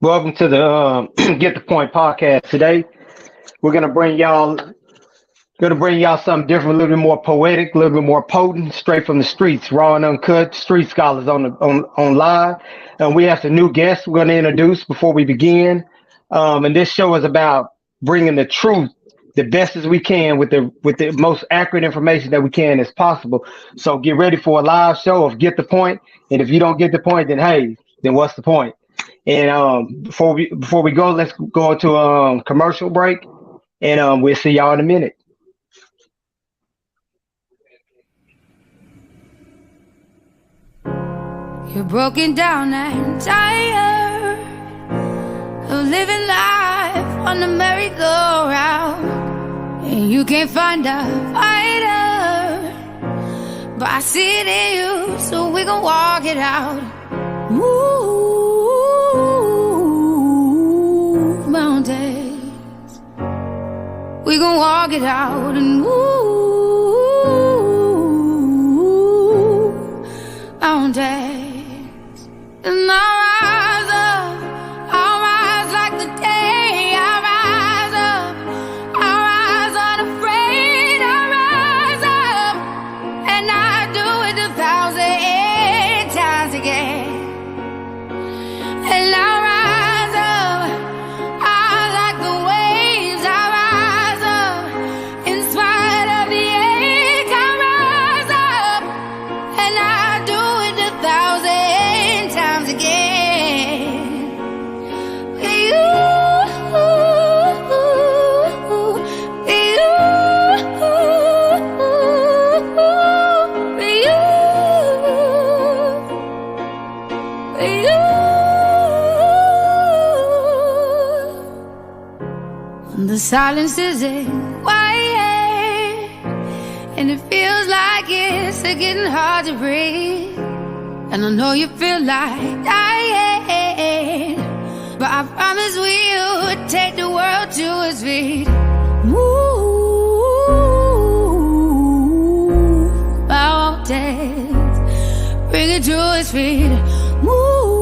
Welcome to the Get the Point podcast. Today, we're gonna bring y'all something different, a little bit more poetic, a little bit more potent, straight from the streets, raw and uncut. Street scholars on live, and we have some new guests we're gonna introduce before we begin. And this show is about bringing the truth the best as we can with the most accurate information that we can as possible. So get ready for a live show of Get the Point. And if you don't get the point, then hey, then what's the point? And before we go, let's go into a commercial break, and we'll see y'all in a minute. You're broken down and tired of living life on the merry-go-round, and you can't find a fighter, but I see it in you, so we gon' walk it out. Move mountains, we gon' walk it out and move mountains. And I'll rise like the day. I'll rise unafraid. I'll rise up, and I do it 1,000 times again. And I'll rise up, I like the waves. I'll rise up, in spite of the ache. I'll rise up, and I do it 1,000 times again. You, the silence isn't quiet, and it feels like it's getting hard to breathe. And I know you feel like dying, but I promise we'll take the world to its feet. Move mountains, bring it to its feet. Move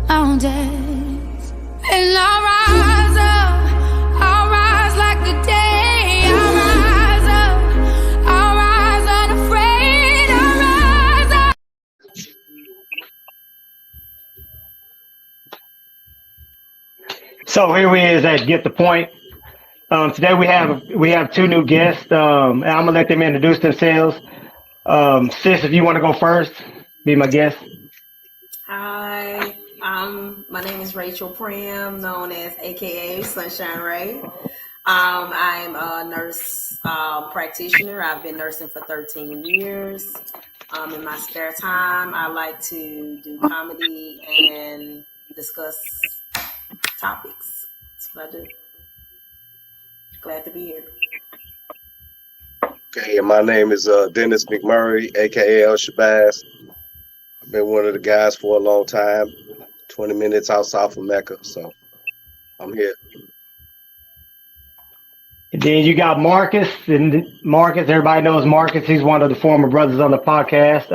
mountains, and I'll rise up. I'll rise like the day. I'll rise up. I'll rise unafraid. I'll rise up. So here we is at Get the Point. Today we have two new guests, and I'm gonna let them introduce themselves. Sis, if you want to go first, be my guest. Hi, my name is Rachel Prim, known as AKA Sunshine Ray. I'm a nurse practitioner. I've been nursing for 13 years. In my spare time, I like to do comedy and discuss topics. That's what I do. Glad to be here. Okay, and my name is Dennis McMurray, aka El Shabazz. I've been one of the guys for a long time, 20 minutes out south of Mecca, so I'm here. And then you got Marcus, and Marcus, everybody knows Marcus. He's one of the former brothers on the podcast.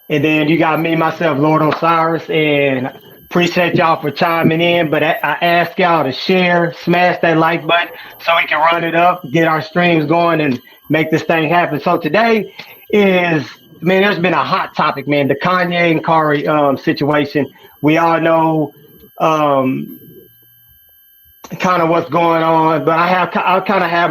And then you got me, myself, Lord Osiris, and appreciate y'all for chiming in. But I ask y'all to share, smash that like button so we can run it up, get our streams going, and make this thing happen. So today is, man, there's been a hot topic, man, the Kanye and Kari situation. We all know kind of what's going on, but I kind of have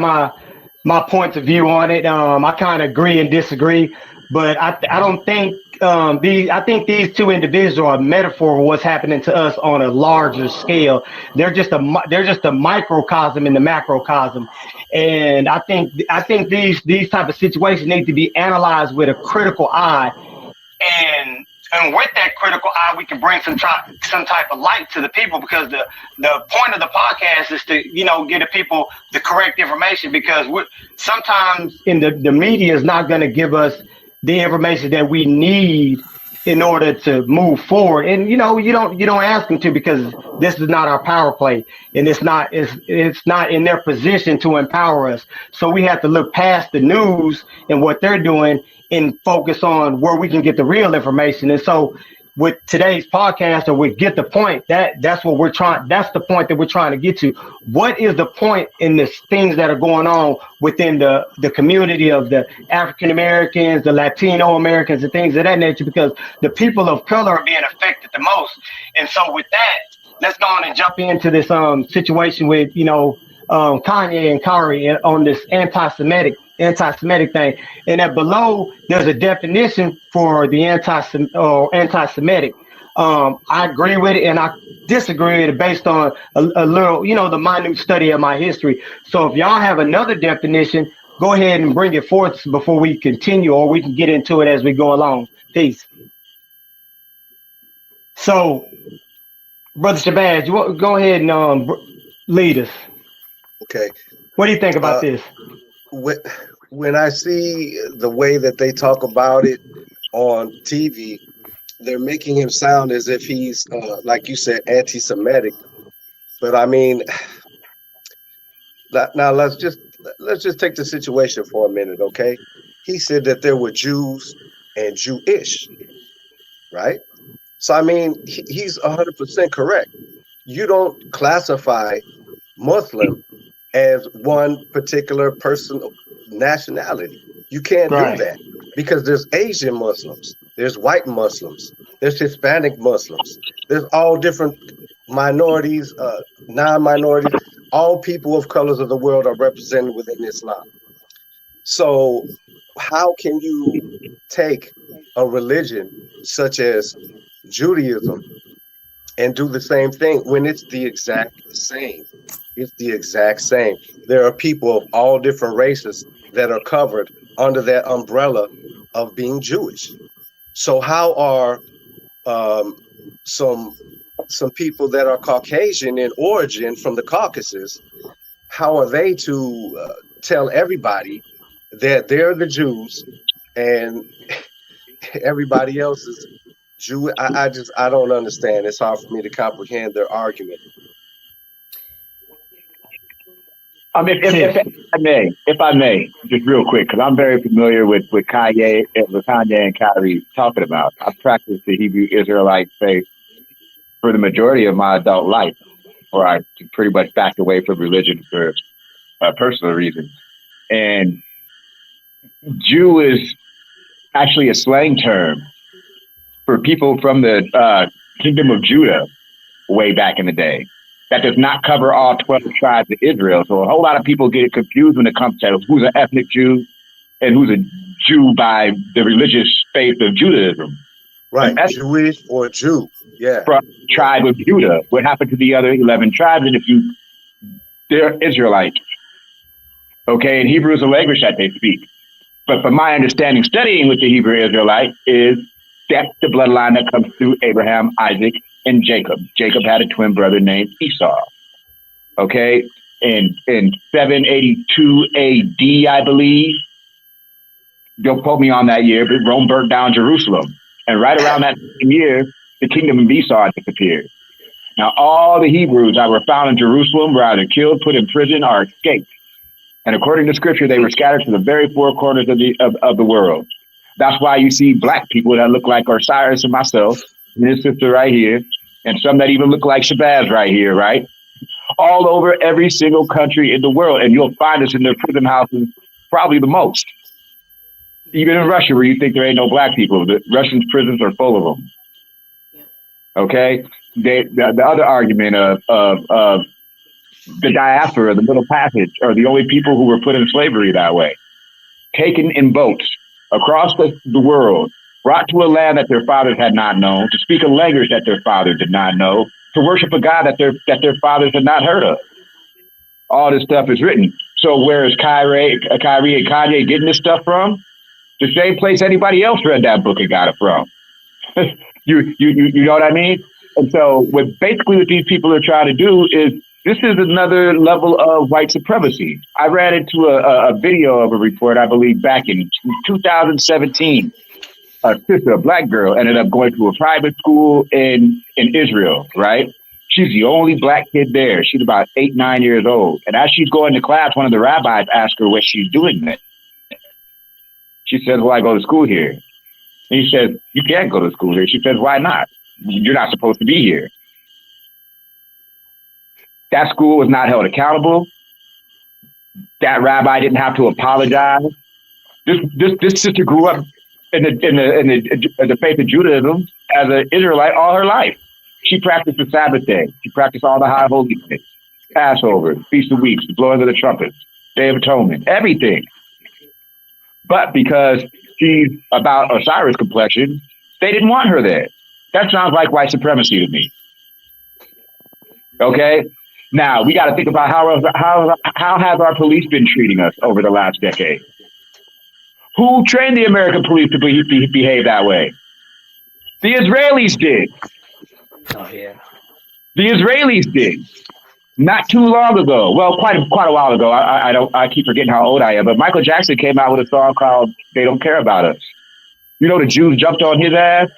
my points of view on it. I kind of agree and disagree, but I don't think I think these two individuals are a metaphor for what's happening to us on a larger scale. They're just a microcosm in the macrocosm, and I think these type of situations need to be analyzed with a critical eye, and with that critical eye, we can bring some type of light to the people, because the point of the podcast is to, give the people the correct information, because sometimes in the media is not going to give us the information that we need in order to move forward. And you know, you don't ask them to, because this is not our power play, and it's not in their position to empower us. So we have to look past the news and what they're doing and focus on where we can get the real information. And so with today's podcast, or with Get the Point, that's what we're trying, that's the point that we're trying to get to. What is the point in the things that are going on within the community of the African Americans, the Latino Americans, and things of that nature? Because the people of color are being affected the most. And so with that, let's go on and jump into this situation with, you know, Kanye and Kyrie on this anti-Semitic thing. And that below, there's a definition for the anti-Semitic. I agree with it, and I disagree with it based on a little, you know, the minute study of my history. So if y'all have another definition, go ahead and bring it forth before we continue, or we can get into it as we go along. Peace. So, Brother Shabazz, go ahead and lead us. Okay. What do you think about this? When I see the way that they talk about it on TV, they're making him sound as if he's, like you said, anti-Semitic. But I mean, now let's just take the situation for a minute, okay? He said that there were Jews and Jewish, right? So I mean, he's 100% correct. You don't classify Muslim as one particular person nationality. You can't do that, because there's Asian Muslims, there's white Muslims, there's Hispanic Muslims, there's all different minorities, non-minorities, all people of colors of the world are represented within Islam. So how can you take a religion such as Judaism and do the same thing when it's the exact same? It's the exact same. There are people of all different races that are covered under that umbrella of being Jewish. So how are some people that are Caucasian in origin from the Caucasus, how are they to tell everybody that they're the Jews and everybody else is Jew? I don't understand. It's hard for me to comprehend their argument. If I may, just real quick, because I'm very familiar with Kanye and Kyrie talking about. I've practiced the Hebrew Israelite faith for the majority of my adult life, or I pretty much backed away from religion for personal reasons. And Jew is actually a slang term for people from the kingdom of Judah way back in the day. That does not cover all 12 tribes of Israel. So a whole lot of people get confused when it comes to who's an ethnic Jew and who's a Jew by the religious faith of Judaism. Right, Jewish or Jew, yeah. From tribe of Judah. What happened to the other 11 tribes? And they're Israelites. Okay, and Hebrew is a language that they speak. But from my understanding, studying with the Hebrew Israelite, is that's the bloodline that comes through Abraham, Isaac, and Jacob. Jacob had a twin brother named Esau. Okay, in 782 AD, I believe. Don't quote me on that year, but Rome burnt down Jerusalem. And right around that same year, the kingdom of Esau disappeared. Now, all the Hebrews that were found in Jerusalem were either killed, put in prison, or escaped. And according to scripture, they were scattered to the very four corners of the world. That's why you see black people that look like Osiris and myself, and his sister right here, and some that even look like Shabazz right here, right? All over every single country in the world. And you'll find us in their prison houses probably the most. Even in Russia, where you think there ain't no black people, the Russian prisons are full of them. Okay? The other argument of the diaspora, the Middle Passage, are the only people who were put in slavery that way. Taken in boats across the world, brought to a land that their fathers had not known, to speak a language that their fathers did not know, to worship a God that their fathers had not heard of. All this stuff is written. So where is Kyrie and Kanye getting this stuff from? The same place anybody else read that book and got it from. You know what I mean? And so what these people are trying to do is, this is another level of white supremacy. I ran into a video of a report, I believe, back in 2017. a sister, a black girl, ended up going to a private school in Israel, right? She's the only black kid there. She's about 8, 9 years old. And as she's going to class, one of the rabbis asked her what she's doing there. She says, well, I go to school here. And he says, you can't go to school here. She says, why not? You're not supposed to be here. That school was not held accountable. That rabbi didn't have to apologize. This sister grew up in the faith of Judaism as an Israelite all her life. She practiced the Sabbath day. She practiced all the high holy days, Passover, Feast of Weeks, the blowing of the trumpets, Day of Atonement, everything. But because she's about Osiris complexion, they didn't want her there. That sounds like white supremacy to me. Okay? Now, we got to think about how has our police been treating us over the last decade? Who trained the American police to behave that way? The Israelis did. Oh, yeah. The Israelis did. Not too long ago. Well, quite a while ago. I keep forgetting how old I am. But Michael Jackson came out with a song called "They Don't Care About Us." You know, the Jews jumped on his ass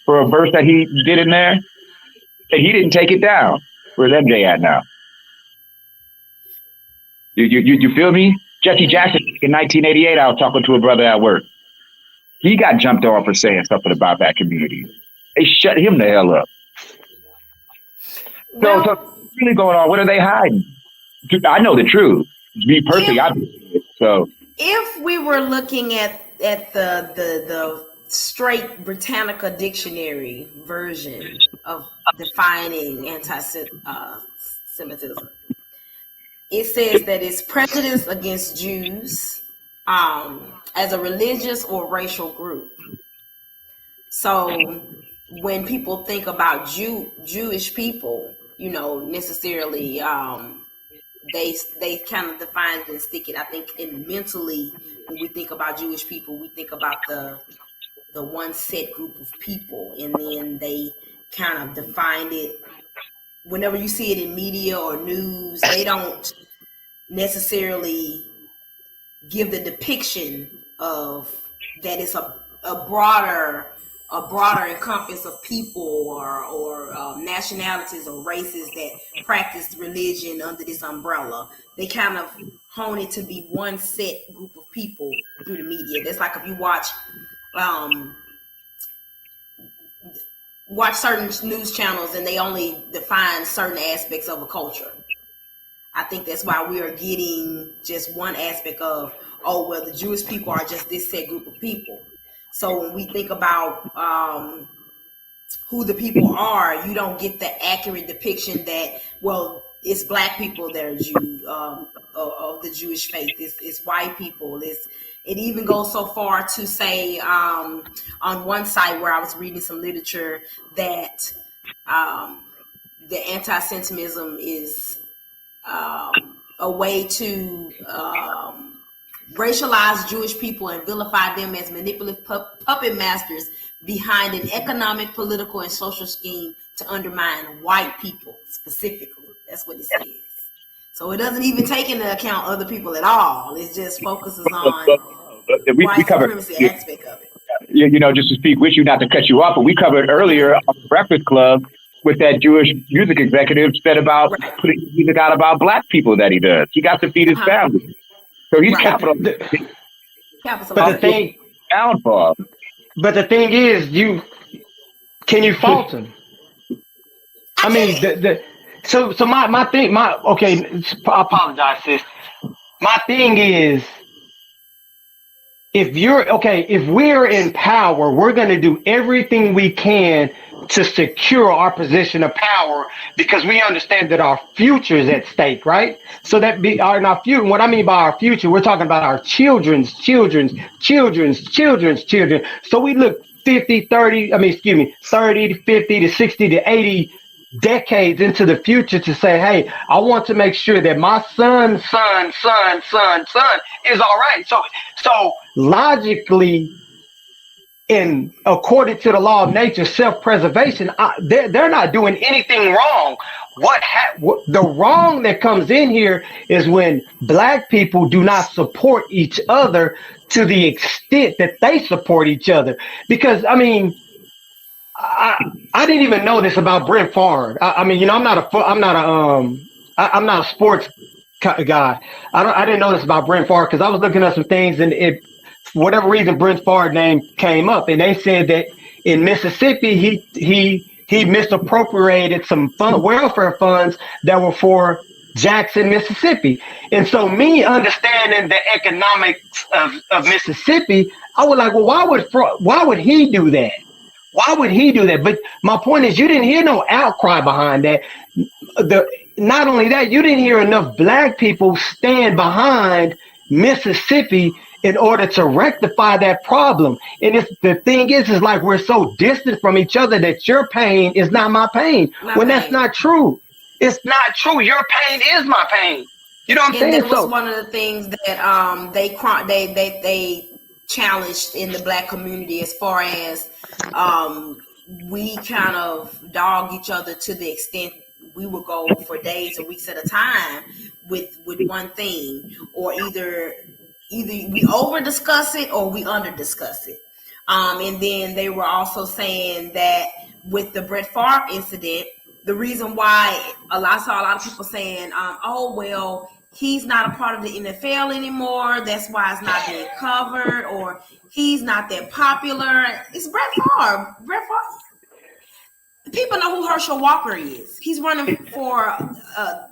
for a verse that he did in there, and he didn't take it down. Where's MJ at now? You feel me? Jesse Jackson in 1988. I was talking to a brother at work. He got jumped on for saying something about that community. They shut him the hell up. Well, So what's really going on? What are they hiding? I know the truth. Me personally, I believe it. So if we were looking at the straight Britannica dictionary version of defining anti-Semitism, it says that it's prejudice against Jews as a religious or racial group. So when people think about Jewish people, you know, necessarily they kind of define it and stick it. I think mentally, when we think about Jewish people, we think about the one set group of people, and then they kind of define it. Whenever you see it in media or news, they don't necessarily give the depiction of that it's a broader encompass of people or nationalities or races that practice religion under this umbrella. They kind of hone it to be one set group of people through the media. That's like if you watch certain news channels and they only define certain aspects of a culture. I think that's why we are getting just one aspect of, oh, well, the Jewish people are just this set group of people. So when we think about who the people are, you don't get the accurate depiction that, well, it's black people that are Jew of the Jewish faith. It's white people. It even goes so far to say on one site where I was reading some literature that the anti-Semitism is a way to racialize Jewish people and vilify them as manipulative puppet masters behind an economic, political, and social scheme to undermine white people specifically. That's what it says. So it doesn't even take into account other people at all. It just focuses on white supremacy aspect of it. You know, just to speak with you, not to cut you off, but we covered earlier on the Breakfast Club with that Jewish music executive said about putting music out about black people that he does. He got to feed his family. So he's capital. But the thing is, can you fault him? I mean, so my thing, okay, I apologize, sis. My thing is, if we're in power, we're going to do everything we can to secure our position of power because we understand that our future is at stake, right? So that be our future. What I mean by our future, we're talking about our children's children. So we look 30 to 50 to 60 to 80 decades into the future to say, hey, I want to make sure that my son is all right. So logically, and according to the law of nature, self-preservation, they're not doing anything wrong. What the wrong that comes in here is when black people do not support each other to the extent that they support each other. Because I mean, I didn't even know this about Brent Favre. I mean, you know, I'm not a sports guy. I didn't know this about Brent Favre because I was looking at some things, and it, for whatever reason, Brent Favre name came up, and they said that in Mississippi he misappropriated some welfare funds that were for Jackson, Mississippi. And so, me understanding the economics of Mississippi, I was like, well, why would he do that? Why would he do that? But my point is, you didn't hear no outcry behind that. Not only that, you didn't hear enough black people stand behind Mississippi in order to rectify that problem. And the thing is like we're so distant from each other that your pain is not my pain. That's not true. It's not true. Your pain is my pain. You know what I'm saying? That was one of the things that they challenged in the black community, as far as we kind of dog each other to the extent we would go for days or weeks at a time with one thing, or either we over discuss it or we under discuss it. And then they were also saying that with the Brett Favre incident, the reason why I saw a lot of people saying, oh, well, he's not a part of the NFL anymore, that's why it's not being covered, or he's not that popular. It's Brett Favre. People know who Herschel Walker is. He's running for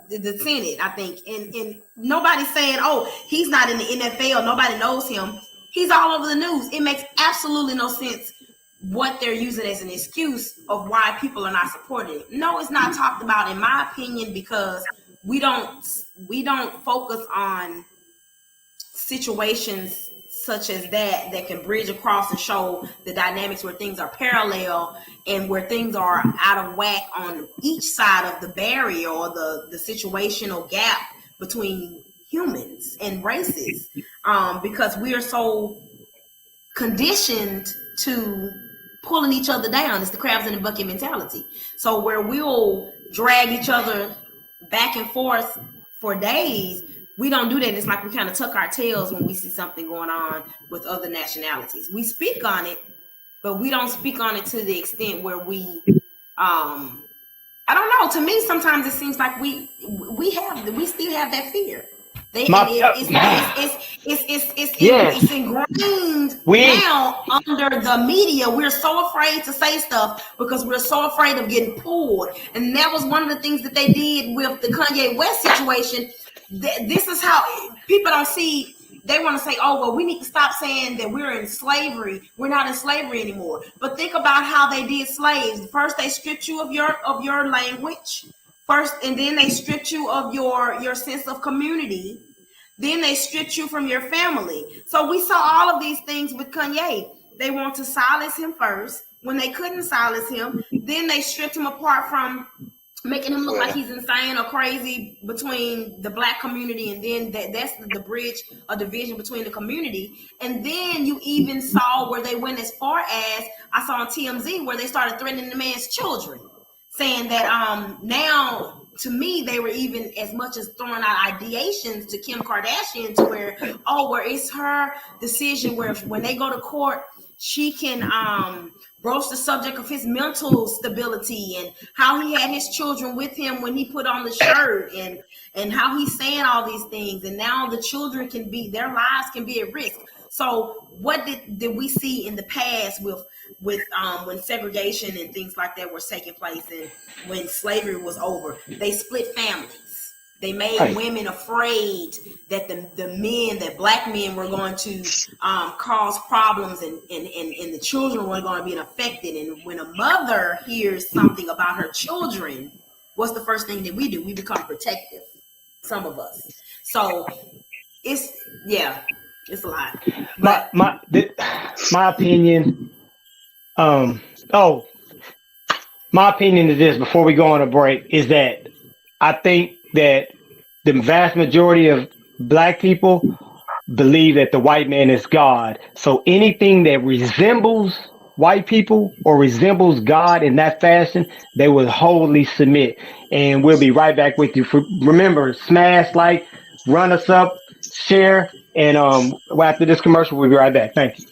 the Senate, I think. And nobody's saying, oh, he's not in the NFL, nobody knows him. He's all over the news. It makes absolutely no sense what they're using as an excuse of why people are not supporting it. No, it's not talked about, in my opinion, because we don't focus on situations such as that can bridge across and show the dynamics where things are parallel and where things are out of whack on each side of the barrier, or the situational gap between humans and races, because we are so conditioned to pulling each other down. It's the crabs in the bucket mentality. So where we'll drag each other back and forth for days, we don't do that. It's like we kind of tuck our tails when we see something going on with other nationalities. We speak on it, but we don't speak on it to the extent where we, I don't know. To me, sometimes it seems like we still have that fear. It's ingrained now under the media. We're so afraid to say stuff because we're so afraid of getting pulled. And that was one of the things that they did with the Kanye West situation. This is how people don't see. They want to say, oh, well, we need to stop saying that we're in slavery. We're not in slavery anymore. But think about how they did slaves. First, they stripped you of your language. First, and then they stripped you of your sense of community. Then they stripped you from your family. So we saw all of these things with Kanye. They want to silence him first. When they couldn't silence him, then they stripped him apart from making him look like he's insane or crazy between the black community, and then that's the bridge or division between the community. And then you even saw where they went as far as, I saw on TMZ, where they started threatening the man's children, saying that now, to me, they were even as much as throwing out ideations to Kim Kardashian, to where it's her decision where when they go to court, she can broach the subject of his mental stability and how he had his children with him when he put on the shirt, and how he's saying all these things. And now the children their lives can be at risk. So what did we see in the past with when segregation and things like that were taking place, and when slavery was over? They split families. They made women afraid that that black men were going to cause problems, and the children were going to be affected. And when a mother hears something about her children, what's the first thing that we do? We become protective, some of us. So it's a lot. But my opinion. My opinion is this, before we go on a break, is that I think that the vast majority of black people believe that the white man is God. So anything that resembles white people or resembles God in that fashion, they will wholly submit. And we'll be right back with you. Remember, smash, like, run us up, share, and after this commercial, we'll be right back. Thank you.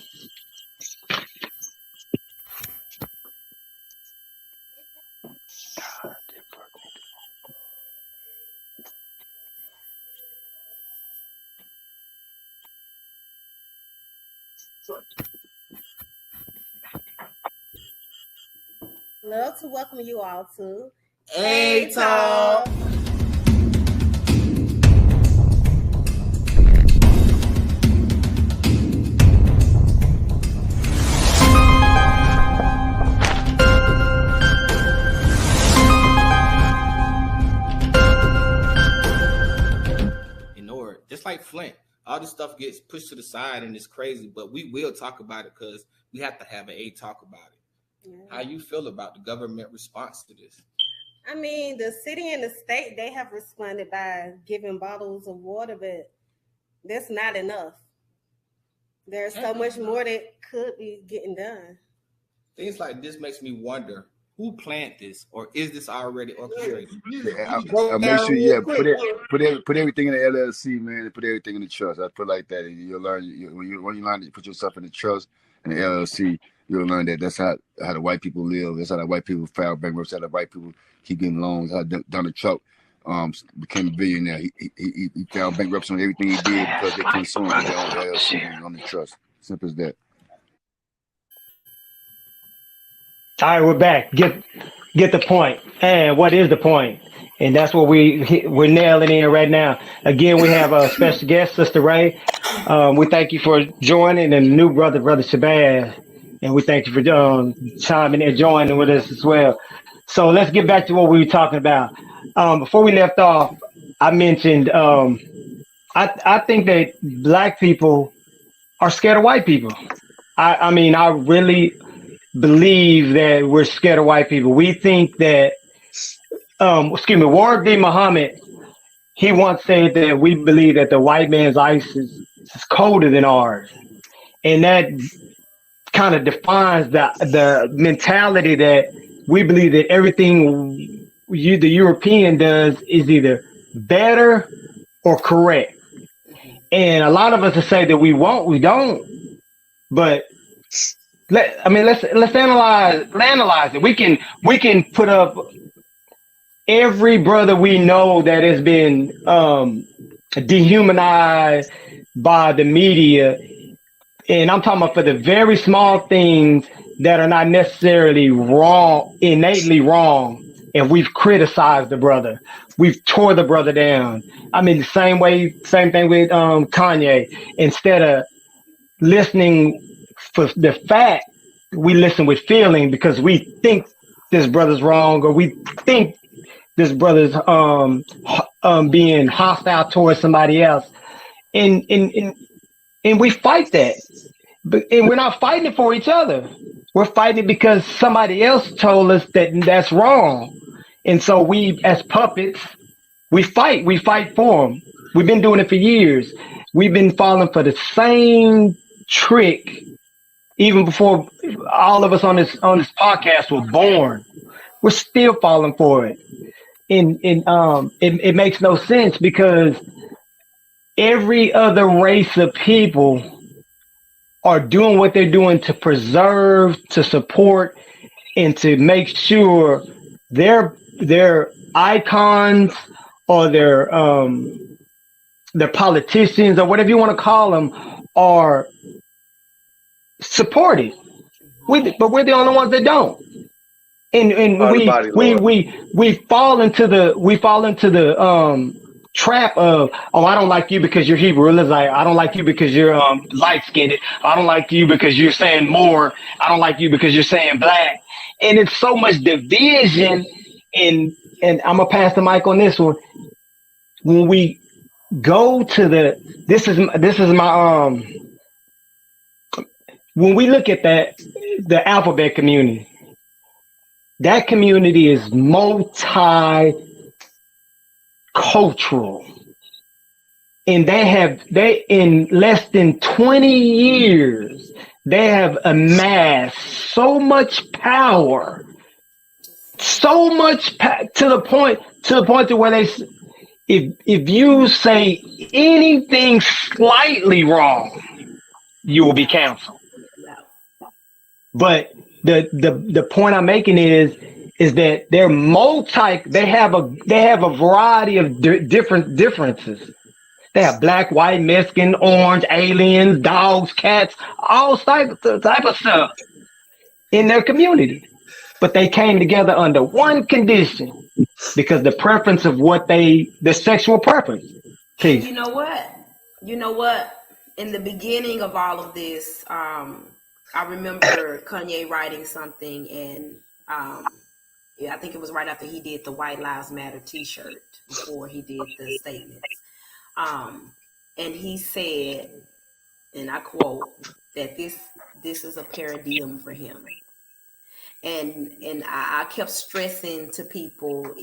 Love to welcome you all to A Talk. Just like Flint, all this stuff gets pushed to the side and it's crazy, but we will talk about it because we have to have an A talk about it. Yeah. How you feel about the government response to this? I mean, the city and the state, they have responded by giving bottles of water, but that's not enough. There's so much more that could be getting done. Things like this makes me wonder, who planned this, or is this already orchestrated? I make sure, put everything in the LLC, man, and put everything in the trust. I put like that, and you'll learn. When you learn to put yourself in the trust and the LLC, you'll learn that that's how the white people live. That's how the white people file bankruptcy. How the white people keep getting loans. How Donald Trump became a billionaire. He filed bankruptcy on everything he did because they couldn't sue him on their LLC on the trust. Simple as that. All right, we're back. Get the point. And what is the point? And that's what we're nailing in right now. Again, we have a special guest, Sister Ray. We thank you for joining, and new brother Shabazz. And we thank you for chiming and joining with us as well. So let's get back to what we were talking about. Before we left off, I mentioned I think that black people are scared of white people. I mean, I really believe that we're scared of white people. We think that, Ward V. Muhammad, he once said that we believe that the white man's ice is colder than ours. And that kind of defines the mentality that we believe that everything the European does is either better or correct. And a lot of us will say that we don't, but let's analyze it. We can put up every brother we know that has been dehumanized by the media, and I'm talking about for the very small things that are not necessarily wrong, innately wrong. And we've criticized the brother, we've tore the brother down. I mean, same thing with Kanye. Instead of listening for the fact, we listen with feeling because we think this brother's wrong, or we think this brother's being hostile towards somebody else, and we fight that, and we're not fighting it for each other. We're fighting it because somebody else told us that that's wrong, and so we, as puppets, we fight for them. We've been doing it for years. We've been falling for the same trick even before all of us on this podcast were born. We're still falling for it. And it makes no sense because every other race of people are doing what they're doing to preserve, to support, and to make sure their icons or their politicians or whatever you want to call them are supported. But we're the only ones that don't. And we fall into the trap of, oh, I don't like you because you're Hebrew Israelite. I don't like you because you're light skinned. I don't like you because you're saying more. I don't like you because you're saying black. And it's so much division. And I'm gonna pass the mic on this one. When we go to this is my when we look at the alphabet community, that community is multicultural, and they in less than 20 years, they have amassed so much power, to the point to where if you say anything slightly wrong, you will be canceled. But the point I'm making is that they have a variety of different differences. They have black, white, Mexican, orange, aliens, dogs, cats, all type of stuff in their community. But they came together under one condition because the preference of the sexual preference. Peace. You know what? In the beginning of all of this, I remember Kanye writing something, and I think it was right after he did the White Lives Matter T-shirt, before he did the statements. And he said, and I quote, that this is a paradigm for him. And I kept stressing to people,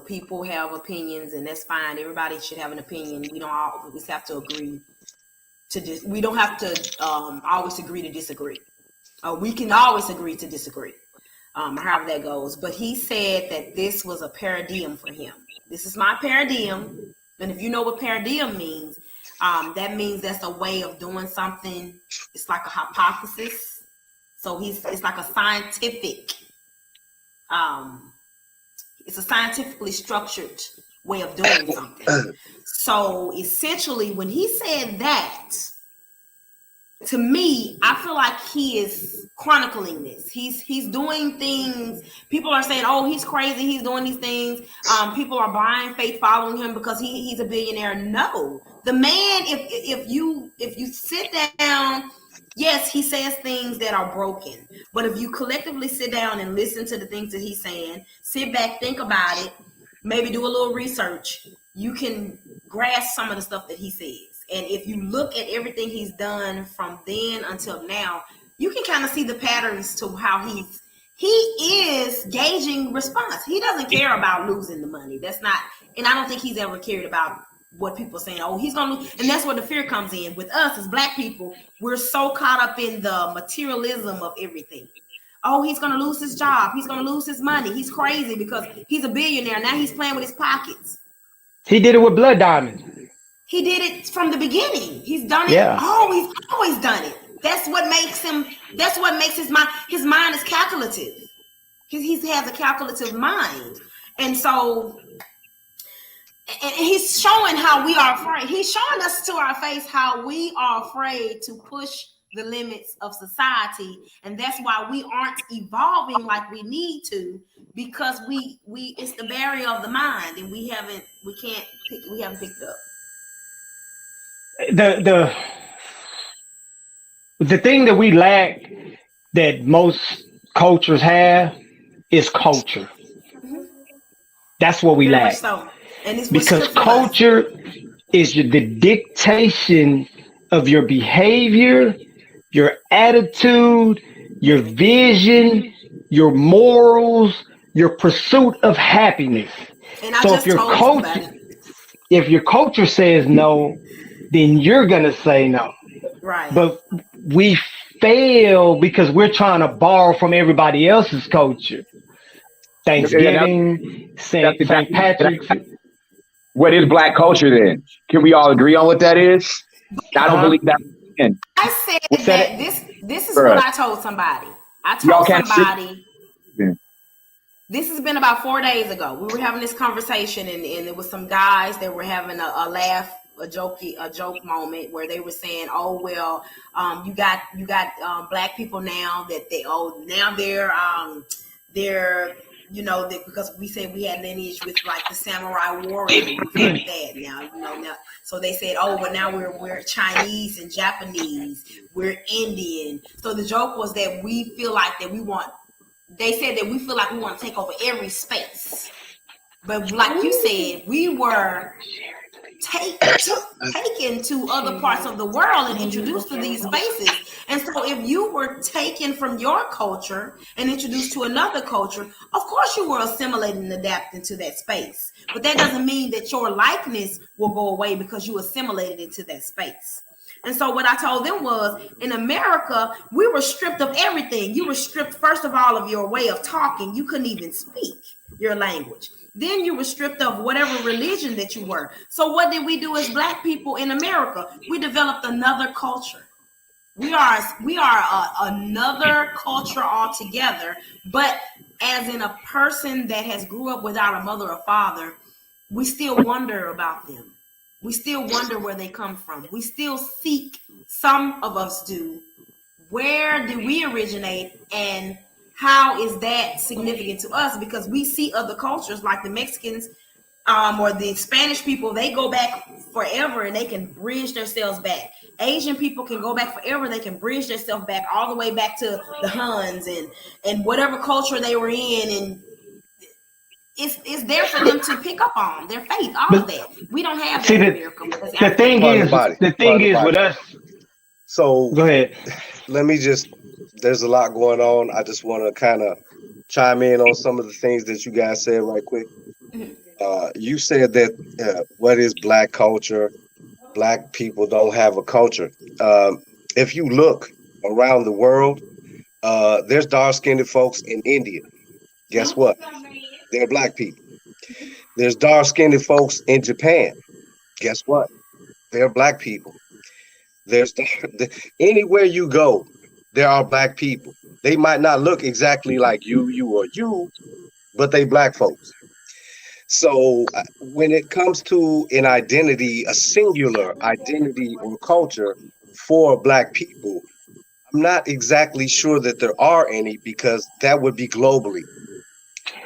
people have opinions, and that's fine. Everybody should have an opinion. We don't always have to agree we don't have to always agree to disagree. We can always agree to disagree, however that goes. But he said that this was a paradigm for him. This is my paradigm. And if you know what paradigm means, that means that's a way of doing something. It's like a hypothesis. So it's like a scientific, it's a scientifically structured way of doing something. So essentially, when he said that, to me, I feel like he is chronicling this. He's doing things. People are saying, "Oh, he's crazy. He's doing these things." People are blind faith following him because he's a billionaire. No, the man. If you sit down, yes, he says things that are broken. But if you collectively sit down and listen to the things that he's saying, sit back, think about it, maybe do a little research, you can grasp some of the stuff that he says. And if you look at everything he's done from then until now, you can kind of see the patterns to how he is gauging response. He doesn't care about losing the money. That's not, and I don't think he's ever cared about what people are saying. Oh, he's going to lose. And that's where the fear comes in. With us as Black people, we're so caught up in the materialism of everything. Oh, he's going to lose his job. He's going to lose his money. He's crazy because he's a billionaire. Now he's playing with his pockets. He did it with blood diamonds. He did it from the beginning. He's done it. Yeah. Oh, he's always done it. That's what makes him. That's what makes his mind. His mind is calculative. He has a calculative mind, and so, and he's showing how we are afraid. He's showing us to our face how we are afraid to push the limits of society, and that's why we aren't evolving like we need to, because we it's the barrier of the mind, and we haven't picked it up. The thing that we lack that most cultures have is culture. Mm-hmm. That's what we Very lack. so. And it's because culture is the dictation of your behavior, your attitude, your vision, your morals, your pursuit of happiness. And so if your culture says no, then you're gonna say no. Right. But we fail because we're trying to borrow from everybody else's culture. Thanksgiving, St. Patrick's. What is Black culture then? Can we all agree on what that is? I don't believe that. I said that this is what I told somebody. I told somebody. This has been about 4 days ago. We were having this conversation, and it was some guys that were having a laugh, a joke moment where they were saying, "Oh well, you got Black people now that they're because we said we had lineage with like the samurai warrior, we've heard that now, so they said, oh well, now we're Chinese and Japanese, we're Indian." So the joke was that we feel like that they said that we feel like we want to take over every space, but like you said, we were taken to other parts of the world and introduced to these spaces, And so if you were taken from your culture and introduced to another culture, of course you were assimilated and adapted to that space. But that doesn't mean that your likeness will go away because you assimilated into that space. And so what I told them was, in America, we were stripped of everything. You were stripped, first of all, of your way of talking. You couldn't even speak your language. Then you were stripped of whatever religion that you were. So what did we do as Black people in America? We developed another culture. We are another culture altogether. But as in a person that has grew up without a mother or father, we still wonder about them. We still wonder where they come from. We still seek, some of us do, where did we originate and how is that significant to us? Because we see other cultures like the Mexicans or the Spanish people, they go back forever and they can bridge themselves back. Asian people can go back forever. They can bridge themselves back all the way back to the Huns and whatever culture they were in. And it's there for them to pick up on their faith, all of that. We don't have that in America. The thing is with us. So go ahead. Let me there's a lot going on. I just want to kind of chime in on some of the things that you guys said right quick. You said that what is Black culture? Black people don't have a culture. If you look around the world, there's dark-skinned folks in India. Guess what? They're Black people. There's dark-skinned folks in Japan. Guess what? They're Black people. Anywhere you go, there are Black people. They might not look exactly like you, but they Black folks. So when it comes to an identity, a singular identity or culture for Black people, I'm not exactly sure that there are any, because that would be globally.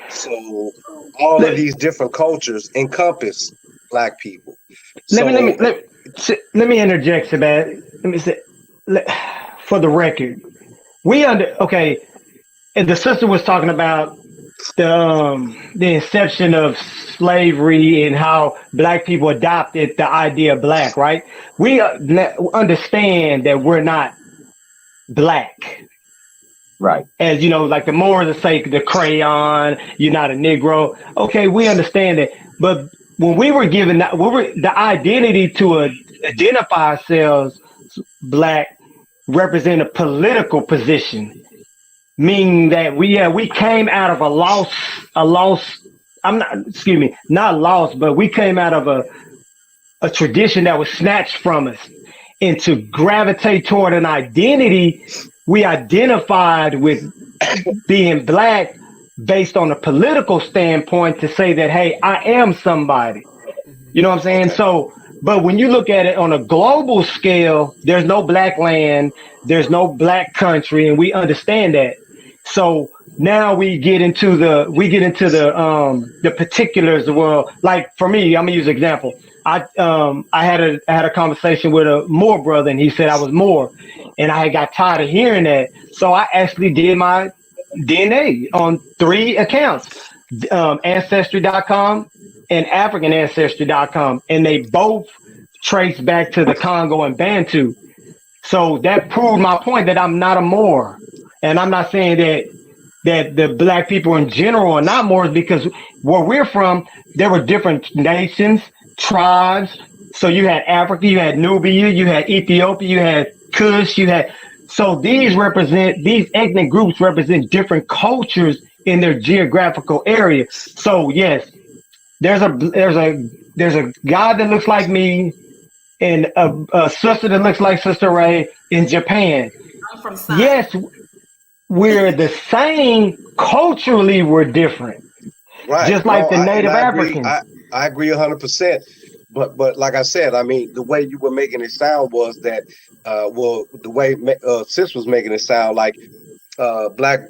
So all of these different cultures encompass Black people. Let me interject, Sebastian. Let me say, for the record, and the sister was talking about the inception of slavery and how Black people adopted the idea of Black, right? We understand that we're not Black. Right. As you know, like the Moors say, the crayon, you're not a Negro. Okay, we understand that. But when we were given the identity to identify ourselves Black, represent a political position, meaning that we came out of not lost, but we came out of a tradition that was snatched from us, and to gravitate toward an identity. We identified with being Black based on a political standpoint to say that, hey, I am somebody. You know what I'm saying? Okay. So, but when you look at it on a global scale, there's no Black land, there's no Black country, and we understand that. So now we get into the particulars of the world. Like for me, I'm gonna use an example. I had a conversation with a Moor brother, and he said I was Moor, and I got tired of hearing that. So I actually did my DNA on 3 accounts, Ancestry.com and AfricanAncestry.com, and they both trace back to the Congo and Bantu. So that proved my point that I'm not a Moor, and I'm not saying that the Black people in general are not Moors, because where we're from, there were different nations, tribes. So you had Africa, you had Nubia, you had Ethiopia, you had Kush, so these ethnic groups represent different cultures in their geographical area. So yes, there's a guy that looks like me and a sister that looks like Sister Ray in Japan. I'm from South. Yes, we're the same culturally, we're different. Right. Just like the Native Africans. I agree 100%. But like I said, I mean, the way you were making it sound was that, the way Sis was making it sound like Black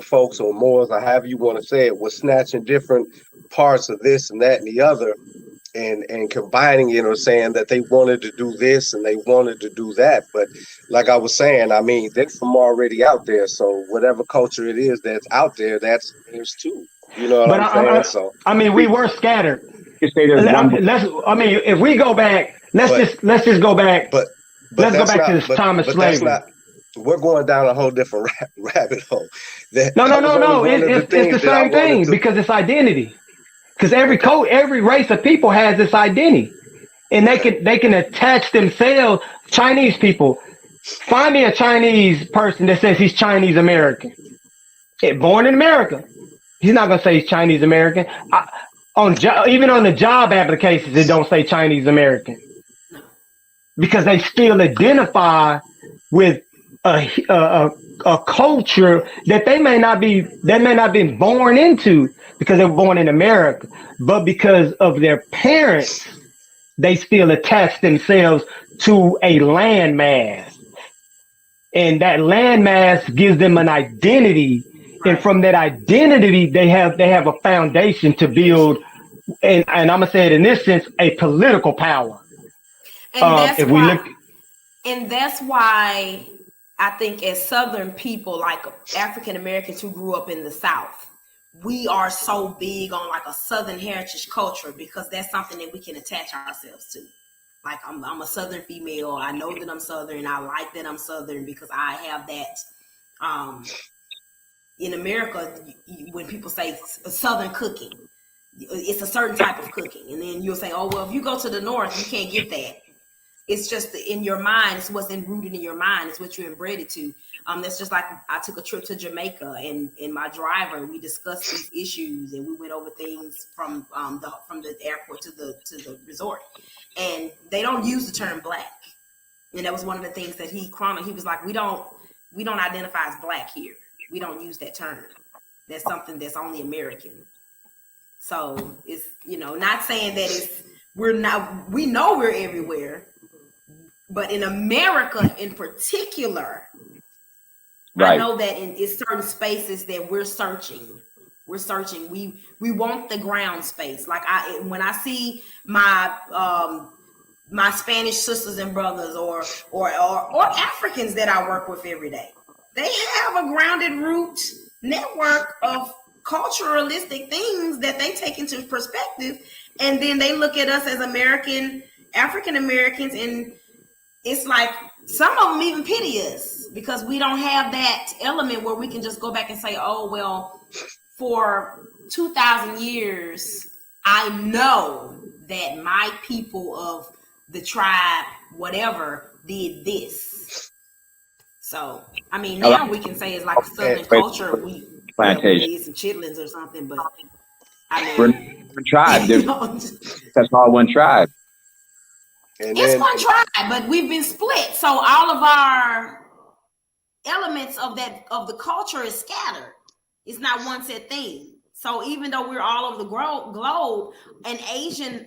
folks or Moors, or however you want to say it, was snatching different parts of this and that and the other, and combining it, or saying that they wanted to do this and they wanted to do that. But like I was saying, I mean, they're from already out there. So whatever culture it is that's out there, that's theirs too. You know what I'm saying? I mean, we were scattered. If we go back, let's just go back. Let's go back to this time of slavery. we're going down a whole different rabbit hole. That No, no, was no, only no. one of the It's the things that I same wanted thing to. because it's identity. Because Okay. every race of people has this identity, and Okay. they can attach themselves. Chinese people, find me a Chinese person that says he's Chinese American, born in America. He's not gonna say he's Chinese American. Even on the job applications, it don't say Chinese American because they still identify with a culture that they may not be born into because they were born in America, but because of their parents, they still attach themselves to a landmass, and that landmass gives them an identity. And Right. from that identity, they have a foundation to build, and I'm gonna say it in this sense, a political power. And that's If we why look, and that's why I think as Southern people, like African Americans who grew up in the South, we are so big on like a Southern heritage culture because that's something that we can attach ourselves to. Like I'm a Southern female. I know that I'm Southern. I like that I'm Southern because I have that. In America, when people say Southern cooking, it's a certain type of cooking, and then you'll say, "Oh well, if you go to the North, you can't get that." It's just in your mind. It's what's rooted in your mind. It's what you're inbred to. That's just like I took a trip to Jamaica, and in my driver, we discussed these issues, and we went over things from the airport to the resort, and they don't use the term black, and that was one of the things that he chronicled. He was like, we don't identify as black here. We don't use that term. That's something that's only American. So it's not saying that we're not. We know we're everywhere. But in America in particular, Right. I know that in certain spaces that we're searching. We want the ground space. Like when I see my my Spanish sisters and brothers or Africans that I work with every day, they have a grounded root network of culturalistic things that they take into perspective, and then they look at us as African Americans, and it's like some of them even pity us because we don't have that element where we can just go back and say, oh, well, for 2,000 years, I know that my people of the tribe, whatever, did this. So, I mean, now we can say it's like a Southern culture. We did some chitlins or something, but I mean, we're one tribe. That's all one tribe. It's one tribe, but we've been split. So all of our elements of the culture is scattered. It's not one set thing. So even though we're all over the globe, an Asian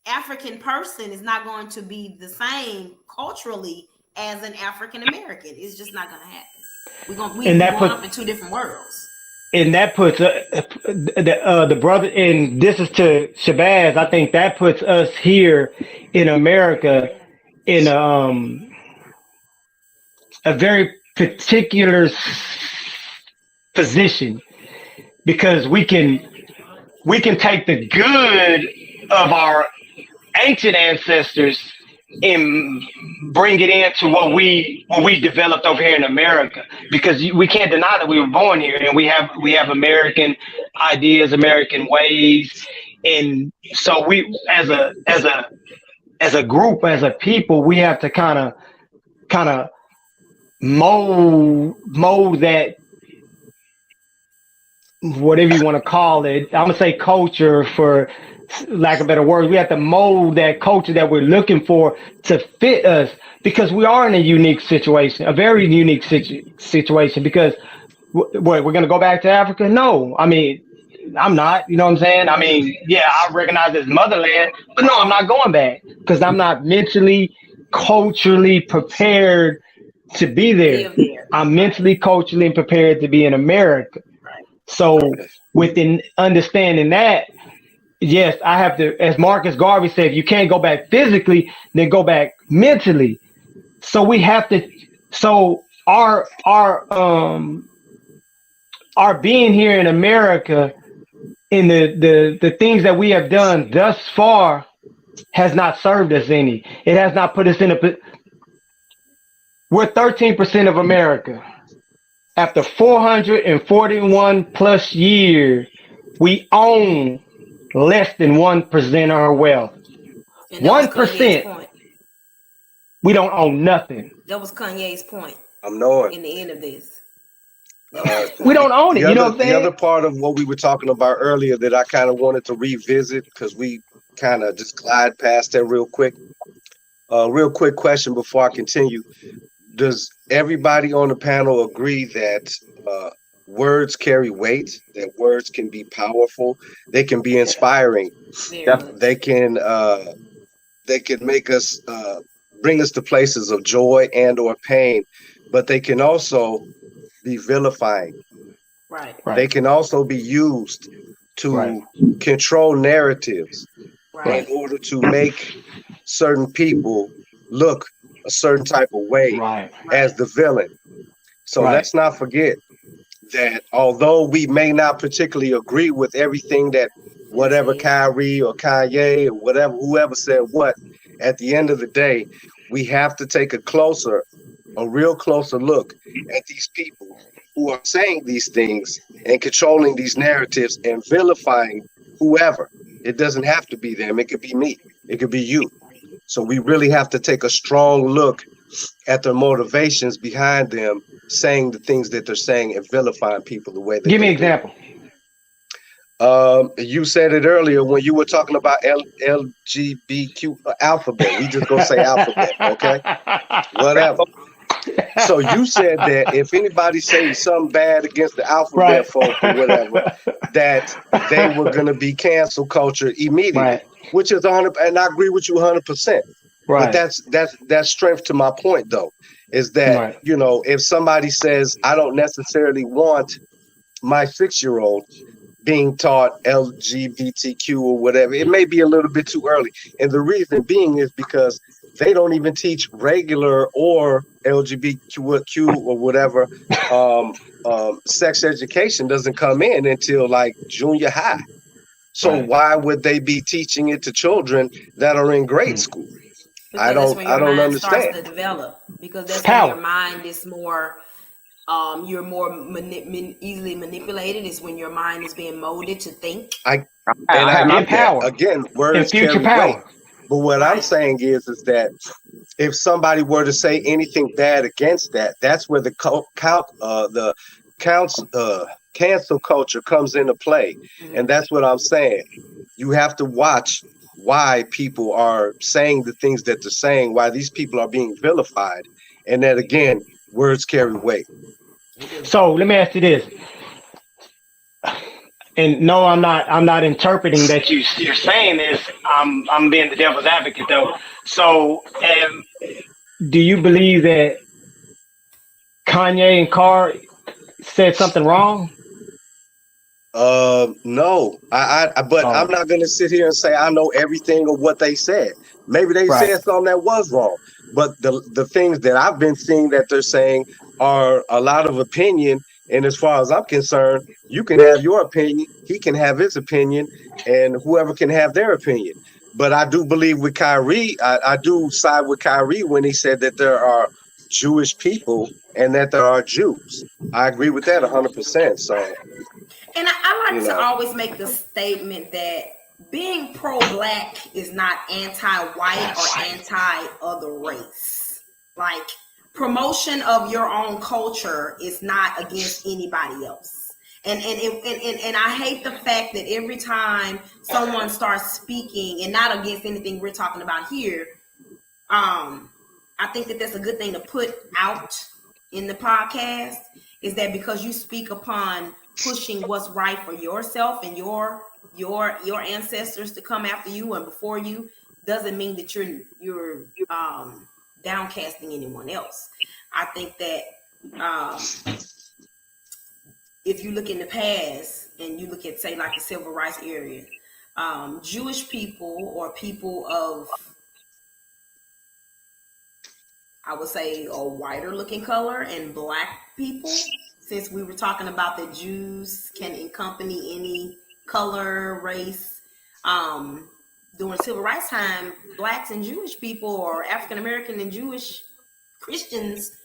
African person is not going to be the same culturally as an African American. It's just not going to happen. We're going up in two different worlds. And that puts the brother, and this is to Shabazz, I think that puts us here in America in a very particular position, because we can take the good of our ancient ancestors and bring it into what we developed over here in America, because we can't deny that we were born here and we have American ideas, American ways, and so we as a group, as a people, we have to kind of mold that, whatever you want to call it. I'm gonna say culture for lack of better words. We have to mold that culture that we're looking for to fit us, because we are in a unique situation, a very unique situation. Because we're going to go back to Africa? No, I mean, I'm not. You know what I'm saying? I mean, yeah, I recognize it's motherland, but no, I'm not going back because I'm not mentally, culturally prepared to be there. I'm mentally, culturally prepared to be in America. So within understanding that, yes, I have to, as Marcus Garvey said, if you can't go back physically, then go back mentally. So we have to, so our being here in America, in the things that we have done thus far has not served us any. It has not put us in We're 13% of America. After 441 plus years, we own less than 1% of our wealth. And that was Kanye's 1%. point. We don't own nothing. That was Kanye's point. I'm knowing. In the end of this. We don't own it. You know what I'm saying? The other part of what we were talking about earlier that I kind of wanted to revisit, because we kind of just glide past that real quick. Real quick question before I continue. Does everybody on the panel agree that words carry weight, that words can be powerful, they can be inspiring, they can make us bring us to places of joy and or pain, but they can also be vilifying. Right. They can also be used to control narratives in order to make certain people look a certain type of way as the villain. So let's not forget that although we may not particularly agree with everything that whatever Kyrie or Kanye or whatever, whoever said what, at the end of the day, we have to take a real closer look at these people who are saying these things and controlling these narratives and vilifying whoever. It doesn't have to be them. It could be me. It could be you. So we really have to take a strong look at their motivations behind them saying the things that they're saying and vilifying people the way that Give me an example. You said it earlier when you were talking about LGBTQ alphabet. We just gonna say alphabet, okay? Whatever. So you said that if anybody says something bad against the alphabet folk or whatever, that they were gonna be cancel culture immediately, which is 100, and I agree with you 100%. But that's strength to my point, though, is that you know, if somebody says I don't necessarily want my 6-year-old being taught LGBTQ or whatever, it may be a little bit too early, and the reason being is because they don't even teach regular or LGBTQ or whatever. Sex education doesn't come in until like junior high. So why would they be teaching it to children that are in grade school? Because I don't understand. Starts to develop, because that's when your mind is more you're more easily manipulated. Is when your mind is being molded to think. I get that. Again, words carry weight. But what I'm saying is that if somebody were to say anything bad against that, that's where the cancel culture comes into play. And that's what I'm saying. You have to watch why people are saying the things that they're saying, why these people are being vilified, and that again, words carry weight. So let me ask you this. And no, I'm not interpreting that you're saying this. I'm being the devil's advocate though. So do you believe that Kanye and Carr said something wrong? No, but I'm not gonna sit here and say I know everything of what they said. Maybe they said something that was wrong, but the things that I've been seeing that they're saying are a lot of opinion. And as far as I'm concerned, you can have your opinion, he can have his opinion, and whoever can have their opinion. But I do believe with Kyrie, I do side with Kyrie when he said that there are Jewish people and that there are Jews. I agree with that 100%. So. And I like to always make the statement that being pro-black is not anti-white or anti-other race. Like, promotion of your own culture is not against anybody else. And I hate the fact that every time someone starts speaking, and not against anything we're talking about here, I think that that's a good thing to put out in the podcast, is that because you speak upon pushing what's right for yourself and your ancestors to come after you and before you, doesn't mean that you're downcasting anyone else. I think that if you look in the past and you look at, say, like the civil rights area, Jewish people or people of, I would say, a whiter looking color, and black people, since we were talking about that Jews can accompany any color, race, during civil rights time, blacks and Jewish people, or African American and Jewish Christians,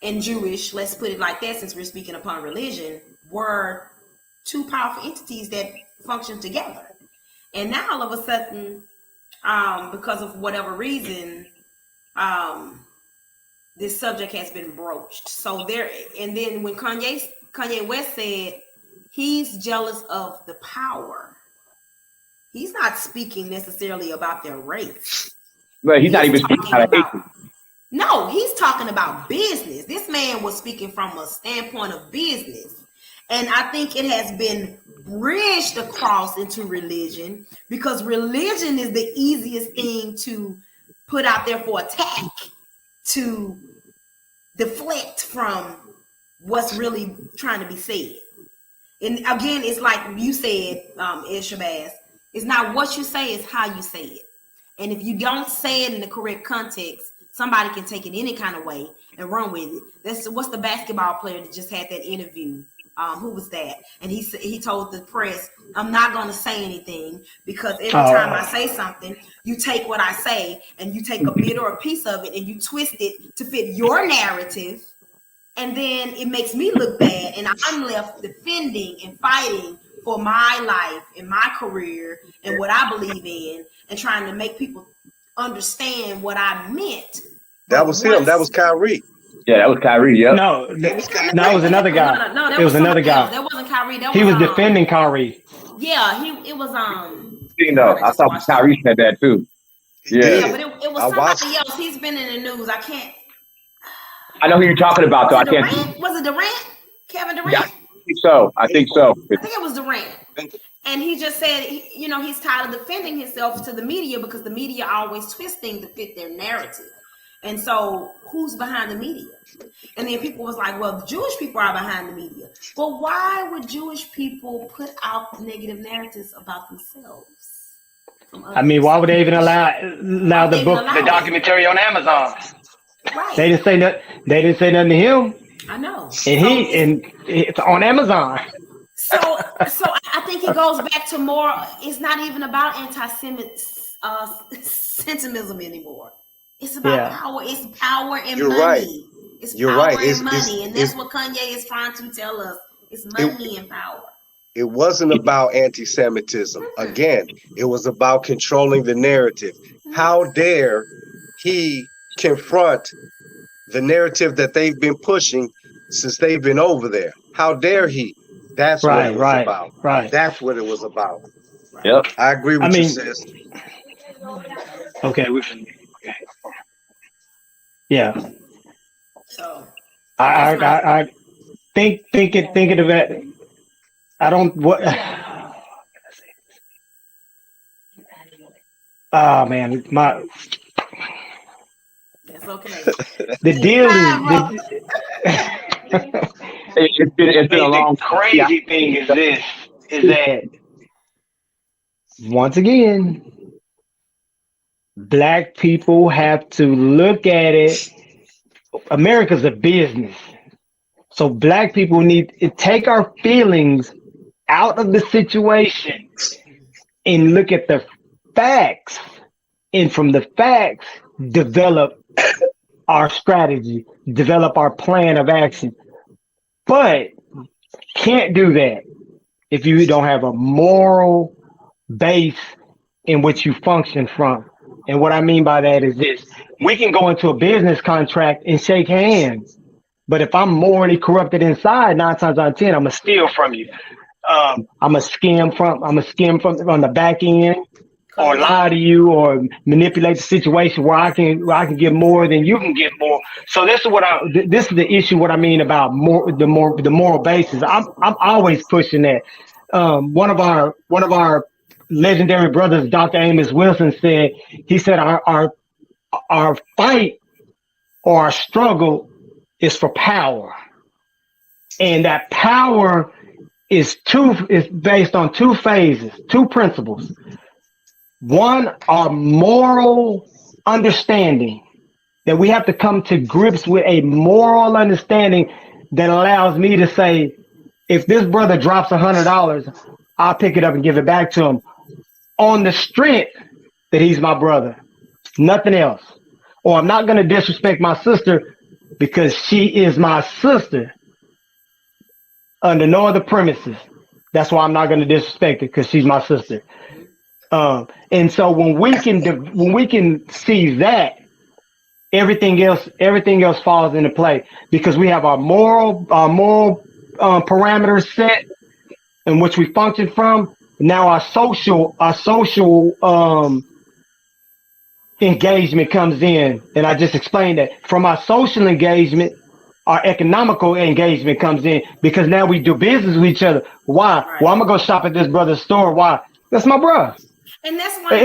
and Jewish, let's put it like that, since we're speaking upon religion, were two powerful entities that functioned together. And now all of a sudden, because of whatever reason, this subject has been broached. So there, and then when Kanye West said he's jealous of the power, he's not speaking necessarily about their race. But he's not even speaking out of hatred. No, he's talking about business. This man was speaking from a standpoint of business. And I think it has been bridged across into religion, because religion is the easiest thing to put out there for attack, to deflect from what's really trying to be said. And again, it's like you said, Shabazz, it's not what you say, it's how you say it. And if you don't say it in the correct context, somebody can take it any kind of way and run with it. What's the basketball player that just had that interview? Who was that? And he told the press, I'm not going to say anything, because every time I say something, you take what I say and you take a bit or a piece of it and you twist it to fit your narrative. And then it makes me look bad, and I'm left defending and fighting for my life and my career and what I believe in, and trying to make people understand what I meant. That was him. That was Kyrie. Yeah, that was Kyrie. Yeah. No, it was another guy. No, it was another guy. That wasn't Kyrie. He was defending Kyrie. Yeah, it was You know, I thought Kyrie said that too. Yeah, but it was somebody else. He's been in the news. I know who you're talking about, though. Was it Durant? Kevin Durant? Yeah, I think so. I think it was Durant. And he just said, he's tired of defending himself to the media, because the media always twist things to fit their narrative. And so who's behind the media? And then people was like, well, the Jewish people are behind the media. Well, why would Jewish people put out negative narratives about themselves? I mean, why would they even allow the documentary on Amazon? Right. They didn't say nothing. They didn't say nothing to him. I know. And it's on Amazon. So I think it goes back to more. It's not even about anti-Semitism anymore. It's about power. It's power and money. Right. It's power and money, and that's what Kanye is trying to tell us. It's money and power. It wasn't about anti-Semitism. Again, it was about controlling the narrative. How dare he confront the narrative that they've been pushing since they've been over there? How dare he? That's what it was about. Right. That's what it was about. Yep. I agree with you, sis. Okay. Yeah. So I thinking of that. I don't what. Oh man, that's okay. The deal It's been a long crazy thing is that once again, Black people have to look at it. America's a business. So Black people need to take our feelings out of the situation and look at the facts. And from the facts, develop our strategy, develop our plan of action. But can't do that if you don't have a moral base in which you function from. And what I mean by that is this: we can go into a business contract and shake hands, but if I'm morally corrupted inside, 9 times out of 10, I'm gonna steal from you. I'm gonna skim from on the back end, or lie to you, or manipulate the situation where I can get more than you can get more. So this is the issue. What I mean about the moral basis. I'm always pushing that. One of our legendary brothers, Dr. Amos Wilson, said our fight or our struggle is for power, and that power is based on two phases, two principles. One, our moral understanding, that we have to come to grips with a moral understanding that allows me to say, if this brother drops $100, I'll pick it up and give it back to him on the strength that he's my brother, nothing else. Or I'm not going to disrespect my sister because she is my sister under no other premises. That's why I'm not going to disrespect her because she's my sister. And so when we can see that, everything else falls into play because we have our moral parameters set in which we function from. Now our social engagement comes in, and I just explained that. From our social engagement, our economical engagement comes in because now we do business with each other. Why? Right. Well, I'm gonna go shop at this brother's store. Why? That's my bro. And that's why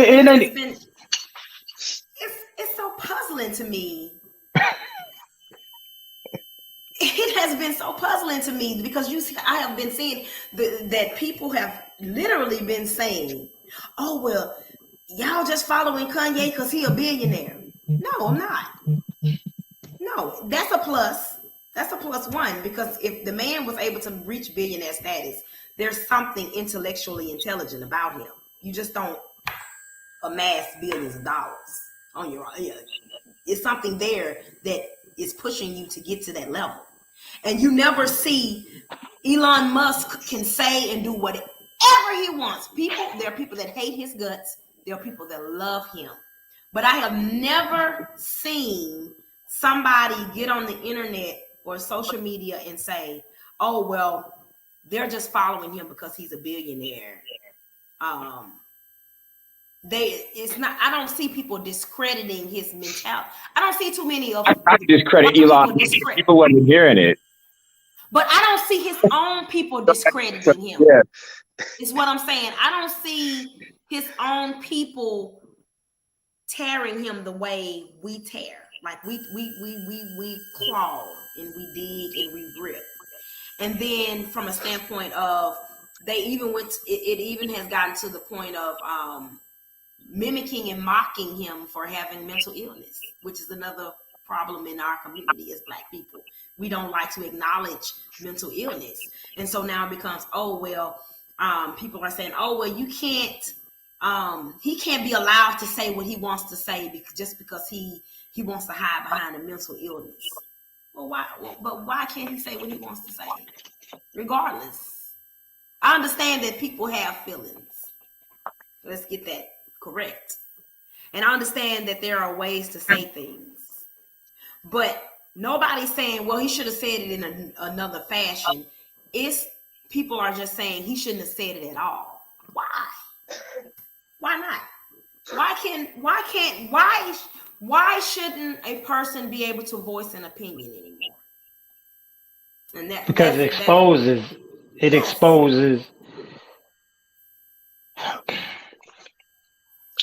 it's so puzzling to me. It has been so puzzling to me because I have been seeing that people have literally been saying, "Oh well, y'all just following Kanye because he a billionaire." No, I'm not. No, that's a plus. That's a plus one because if the man was able to reach billionaire status, there's something intellectually intelligent about him. You just don't amass billions of dollars on your own. It's something there that is pushing you to get to that level. And you never see Elon Musk can say and do whatever he wants. There are people that hate his guts. There are people that love him. But I have never seen somebody get on the internet or social media and say, "Oh, well, they're just following him because he's a billionaire." I don't see people discrediting his mentality. I don't see too many of I discredit Elon. People wasn't hearing it. But I don't see his own people discrediting him. Yeah. Is what I'm saying. I don't see his own people tearing him the way we tear. Like we claw and we dig and we rip. And then from a standpoint of it even has gotten to the point of mimicking and mocking him for having mental illness, which is another problem in our community as Black people. We don't like to acknowledge mental illness. And so now it becomes, oh, well, people are saying, oh, well, you can't, he can't be allowed to say what he wants to say just because he wants to hide behind a mental illness. Well, why can't he say what he wants to say? Regardless. I understand that people have feelings. Let's get that correct. And I understand that there are ways to say things. But nobody's saying, well, he should have said it in another fashion. People are just saying he shouldn't have said it at all. Why? Why not? Why shouldn't a person be able to voice an opinion anymore? And because it exposes.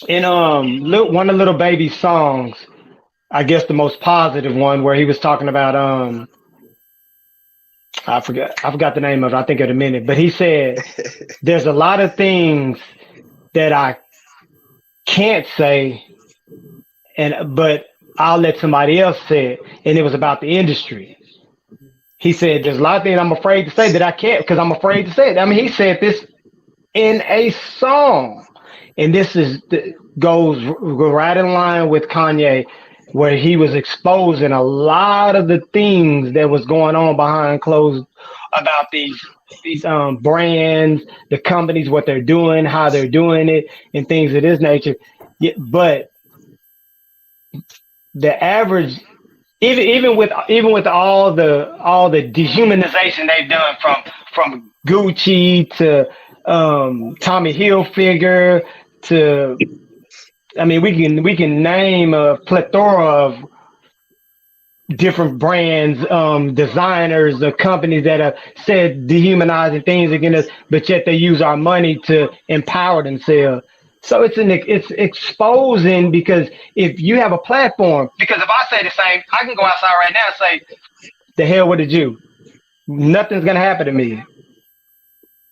In one of Little Baby's songs, I guess the most positive one, where he was talking about I forgot the name of it. I think in a minute, but he said there's a lot of things that I can't say, but I'll let somebody else say it, and it was about the industry. He said there's a lot of things I'm afraid to say that I can't because I'm afraid to say it. I mean, he said this in a song, and this goes right in line with Kanye, where he was exposing a lot of the things that was going on behind closed about these brands, the companies, what they're doing, how they're doing it, and things of this nature. Yeah, but the average, even with all the dehumanization they've done from Gucci to Tommy Hilfiger to, I mean, we can name a plethora of different brands, designers, companies that have said dehumanizing things against us, but yet they use our money to empower themselves. So it's exposing, because if you have a platform, because if I say the same, I can go outside right now and say, the hell with a Jew. Nothing's gonna happen to me.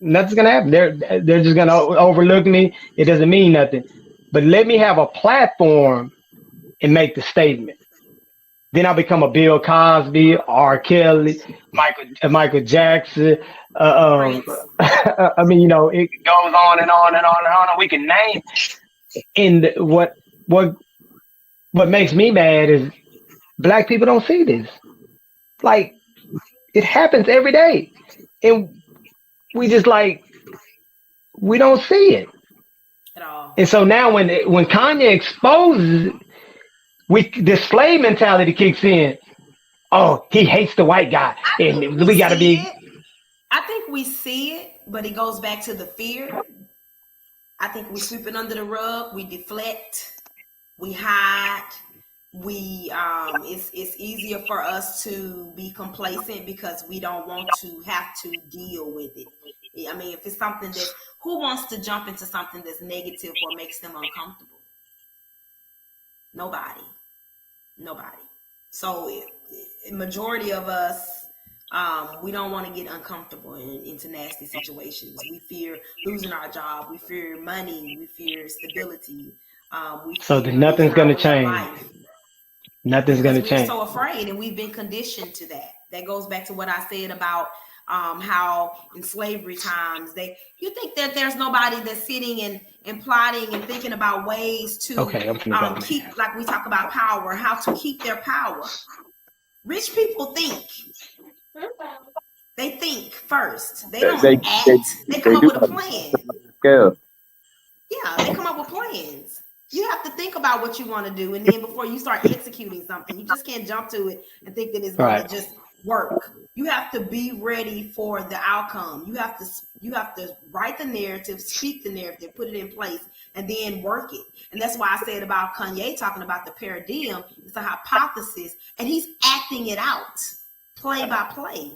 Nothing's gonna happen. They're just gonna overlook me. It doesn't mean nothing. But let me have a platform and make the statement. Then I become a Bill Cosby, R. Kelly, Michael Jackson. I mean, it goes on and on and on and on. And we can name. And what makes me mad is Black people don't see this. Like it happens every day, and we just like we don't see it. at all. And so now when Kanye exposes it, we this slave mentality kicks in. Oh, he hates the white guy, I think and we we got to see be it. I think we see it, but it goes back to the fear. I think we sweep it under the rug. We deflect. We hide. We it's easier for us to be complacent because we don't want to have to deal with it. I mean, if it's something that's who wants to jump into something that's negative or makes them uncomfortable? Nobody. Nobody. So majority of us, we don't want to get uncomfortable into nasty situations. We fear losing our job. We fear money. We fear stability. We so that fear losing nothing's our gonna way of change. life Nothing's because gonna we're change. so afraid and we've been conditioned to that. That goes back to what I said about how in slavery times you think that there's nobody that's sitting and plotting and thinking about ways to Okay, I'm gonna go, man. keep, like we talk about power, how to keep their power. Rich people think. They think first. They don't They they act. They come they up do with a have plan. scale. Yeah, they come up with plans. You have to think about what you want to do, and then before you start executing something, you just can't jump to it and think that it's going to Right. just work. You have to be ready for the outcome. You have to write the narrative, speak the narrative, put it in place, and then work it. And that's why I said about Kanye talking about the paradigm. It's a hypothesis, and he's acting it out, play by play.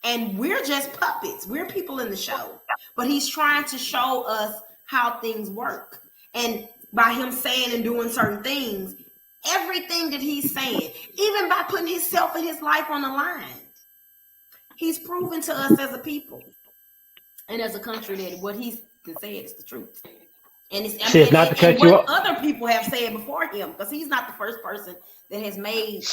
And we're just puppets. We're people in the show. But he's trying to show us how things work. And by him saying and doing certain things, everything that he's saying, even by putting himself and his life on the line, he's proven to us as a people and as a country that what he's been saying is the truth. And it's, I See, it's mean, not to and cut you what off. other people have said before him, because he's not the first person that has made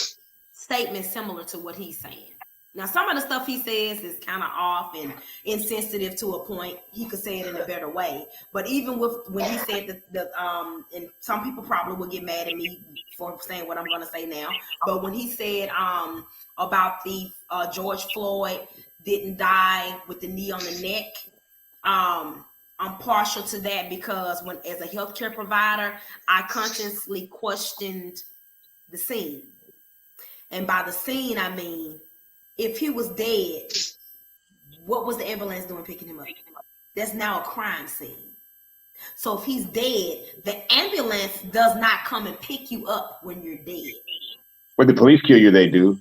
statements similar to what he's saying. Now, some of the stuff he says is kind of off and insensitive to a point. He could say it in a better way. But even with when he said and some people probably will get mad at me for saying what I'm going to say now. But when he said about the George Floyd didn't die with the knee on the neck, I'm partial to that because when, as a healthcare provider, I consciously questioned the scene. And by the scene, I mean, if he was dead, what was the ambulance doing picking him up? That's now a crime scene. So if he's dead, the ambulance does not come and pick you up when you're dead. When the police kill you, they do.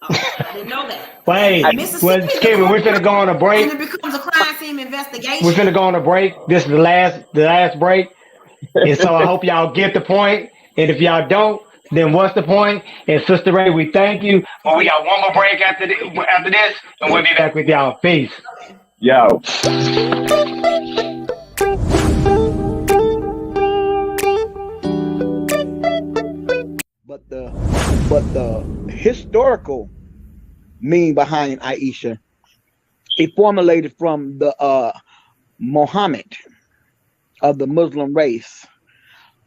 Oh, I didn't know that. Wait, In well, Mississippi, Kevin, we're gonna go on a break. and it becomes a crime scene investigation. We're gonna go on a break. This is the last break. And so I hope y'all get the point. And if y'all don't, then what's the point? And Sister Ray, we thank you. But we got one more break after this, and we'll be back with y'all. Peace. Yo. But the historical meaning behind Aisha, it formulated from the Muhammad of the Muslim race.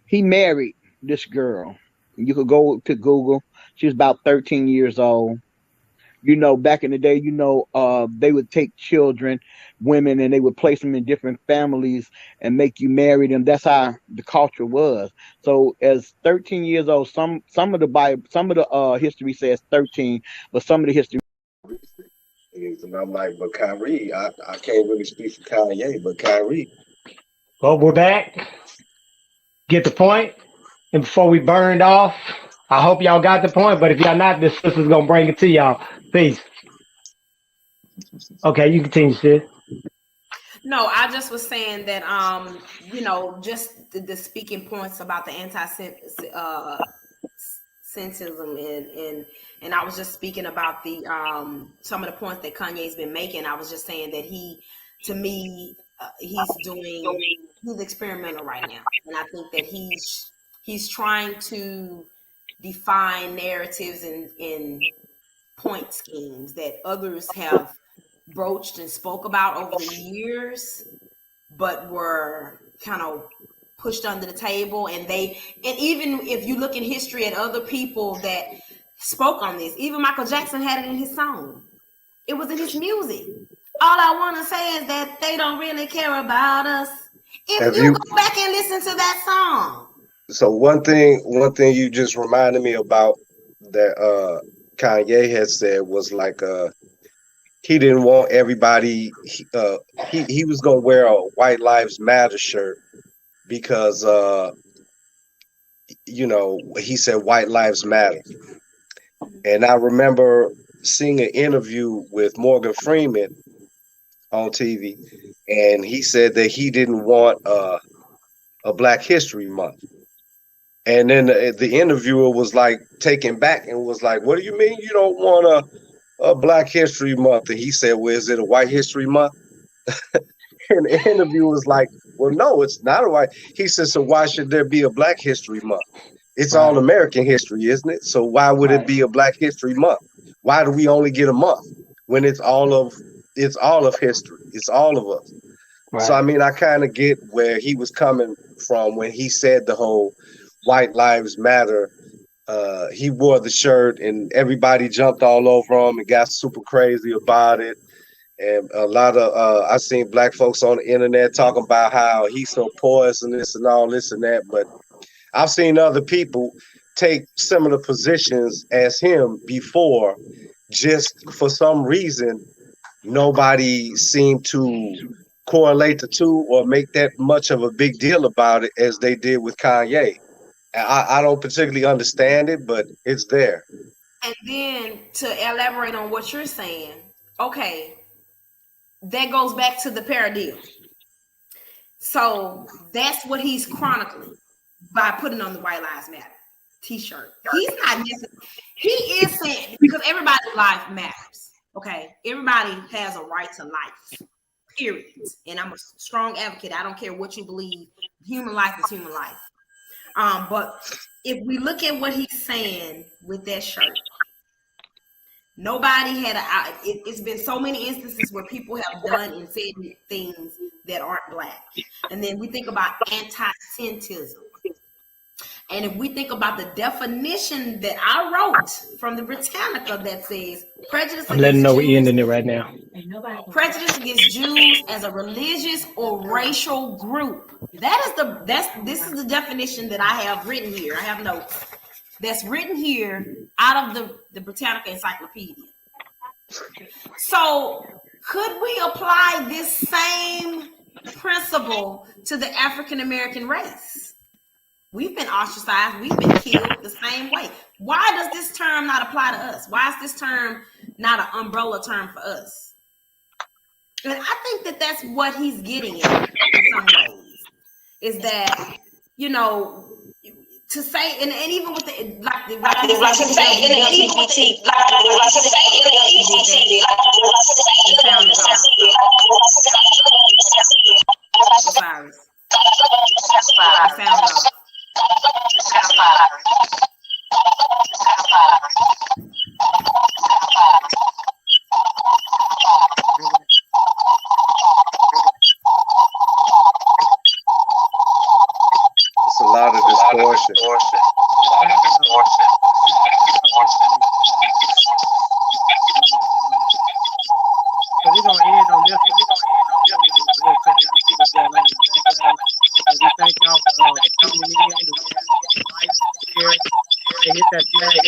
He married this girl. You could go to Google. She was about 13 years old. You know, back in the day, they would take children, women, and they would place them in different families and make you marry them. That's how the culture was. So, as 13 years old, some of the history says 13, but some of the history. And I'm like, but Kyrie, I can't really speak for Kanye, but Kyrie. Well, we're back. Get the point. And before we burned off, I hope y'all got the point. But if y'all not, this sister's gonna bring it to y'all. Peace. Okay, you continue, sis. No, I just was saying that, just the speaking points about the anti-Semitism and I was just speaking about the some of the points that Kanye's been making. I was just saying that to me, he's experimental right now, and I think that he's trying to define narratives and point schemes that others have broached and spoke about over the years, but were kind of pushed under the table. And even if you look in history at other people that spoke on this. Even Michael Jackson had it in his song. It was in his music. All I want to say is that they don't really care about us. If you go back and listen to that song. So one thing you just reminded me about that Kanye had said was like he didn't want everybody he was gonna wear a White Lives Matter shirt because you know, he said White Lives Matter. And I remember seeing an interview with Morgan Freeman on TV, and he said that he didn't want a Black History Month. And then the interviewer was like taken back and was like, "What do you mean you don't want a Black History Month?" And he said, "Well, is it a White History Month?" And the interviewer was like, "Well, no, it's not a white." He said, "So why should there be a Black History Month? It's all American history, isn't it? So why would it be a Black History Month? Why do we only get a month when it's all of history? It's all of us." So I mean, I kind of get where he was coming from when he said the whole White Lives Matter. He wore the shirt and everybody jumped all over him and got super crazy about it. And a lot of I seen Black folks on the internet talking about how he's so poisonous and all this and that. But I've seen other people take similar positions as him before. Just for some reason, nobody seemed to correlate the two or make that much of a big deal about it as they did with Kanye. I don't particularly understand it, but it's there. And then to elaborate on what you're saying, okay, that goes back to the paradigm. So that's what he's chronicling by putting on the White Lives Matter t-shirt. He's not necessarily, he is saying, because everybody's life matters. Okay, everybody has a right to life, period. And I'm a strong advocate. I don't care what you believe. Human life is human life. But if we look at what he's saying with that shirt, nobody had it's been so many instances where people have done and said things that aren't Black. And then we think about antisemitism. And if we think about the definition that I wrote from the Britannica that says prejudice I'm letting know Jews, we're ending it right now. prejudice against Jews as a religious or racial group. This is the definition that I have written here. I have notes that's written here out of the Britannica Encyclopedia. So could we apply this same principle to the African American race? We've been ostracized. We've been killed the same way. Why does this term not apply to us? Why is this term not an umbrella term for us? And I think that that's what he's getting at in some ways. Is that, you know, to say, and even with the It's a lot of distortion. So we're gonna end on this. We thank y'all for tuning in. Like, share, and hit that flag.